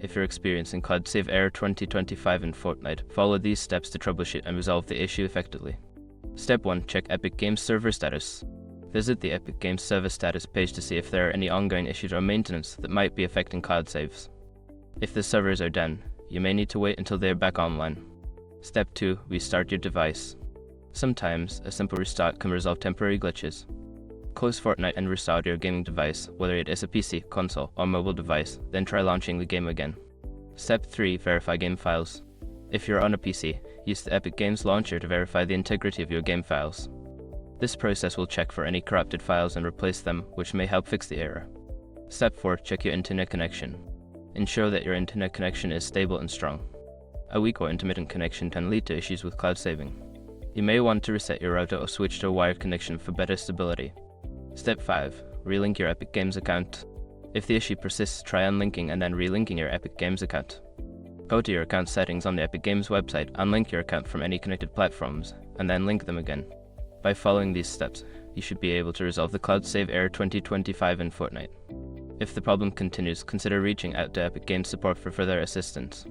if you're experiencing cloud save error 2025 in Fortnite, follow these steps to troubleshoot and resolve the issue effectively. Step 1. Check Epic Games server status. Visit the Epic Games server status page to see if there are any ongoing issues or maintenance that might be affecting cloud saves. If the servers are down, you may need to wait until they are back online. Step 2. Restart your device. Sometimes, a simple restart can resolve temporary glitches. Close Fortnite and restart your gaming device, whether it is a PC, console, or mobile device, then try launching the game again. Step 3. Verify game files. If you're on a PC, use the Epic Games launcher to verify the integrity of your game files. This process will check for any corrupted files and replace them, which may help fix the error. Step 4. Check your internet connection. Ensure that your internet connection is stable and strong. A weak or intermittent connection can lead to issues with cloud saving. You may want to reset your router or switch to a wired connection for better stability. Step 5. Relink your Epic Games account. If the issue persists, try unlinking and then relinking your Epic Games account. Go to your account settings on the Epic Games website, unlink your account from any connected platforms, and then link them again. By following these steps, you should be able to resolve the cloud save error 2025 in Fortnite. If the problem continues, consider reaching out to Epic Games support for further assistance.